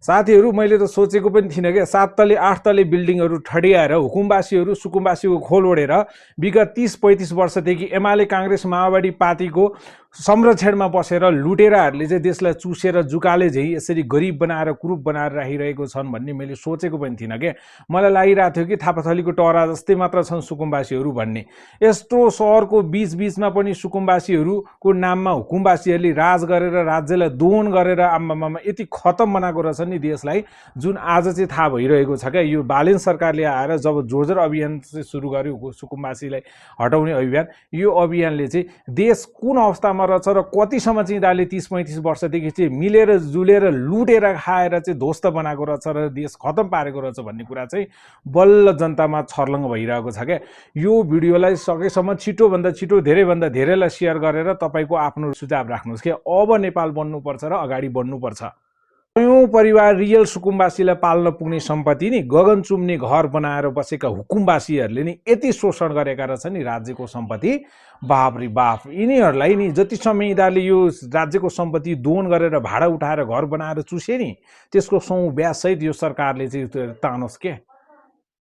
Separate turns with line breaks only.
साथीहरू मैले त सोचेको पनि थिइनँ क्या 7 तले 8 तले बिल्डिङहरू ठडियाएर हुकुमवासीहरू सुकुमवासीको खोल ओढेर विगत 30-35 वर्षदेखि एमाले काङ्ग्रेस माओवादी पार्टीको संरक्षणमा बसेर लुटेराहरूले चाहिँ देशलाई चुसेर जुकाले झै यसरी गरिब बनाएर कुरूप बनाएर राखिरहेको छन् भन्ने मैले सोचेको पनि थिइनँ क्या। मलाई लागिरहेको थियो कि थापाथलीको टरा जस्तै मात्र छन् सुकुमवासीहरू भन्ने। यस्तो सहरको बीचमा पनि सुकुमवासीहरूको नाममा हुकुमवासीहरूले राज गरेर राज्यलाई दोहन गरेर आम्मामा यति खतम बनाएको रहेछ नि देशलाई, जुन आज चाहिँ थाहा भइरहेको छ क्या। यो बालेन सरकारले आएर जब जोरजोर अभियान सुरु गर्यो सुकुमवासीलाई हटाउने अभियान, यो अभियानले चाहिँ देश कुन अवस्थामा रहेछ र कतिसम्म चाहिँ यिनीहरूले 30-35 वर्षदेखि चाहिँ मिलेर जुलेर लुटेर खाएर चाहिँ ध्वस्त बनाएको रहेछ र देश खतम पारेको रहेछ भन्ने कुरा चाहिँ बल्ल जनतामा छर्लङ्ग भइरहेको छ क्या। यो भिडियोलाई सकेसम्म छिटोभन्दा छिटो धेरैभन्दा धेरैलाई सेयर गरेर तपाईँको आफ्नो सुझाव राख्नुहोस् कि अब नेपाल बन्नुपर्छ र अगाडि बढ्नुपर्छ। कयौं परिवार रियल सुकुमवासीलाई पाल्न पुग्ने सम्पत्ति नि गगन चुम्ने घर बनाएर बसेका हुकुमवासीहरूले नि यति शोषण गरेका रहेछन् नि राज्यको सम्पत्ति, बाफ रे बाफ। यिनीहरूलाई नि जति समय यिनीहरूले यो राज्यको सम्पत्ति दोहन गरेर भाडा उठाएर घर बनाएर चुसे नि त्यसको 100 ब्याज सहित यो सरकारले चाहिँ तानोस् के।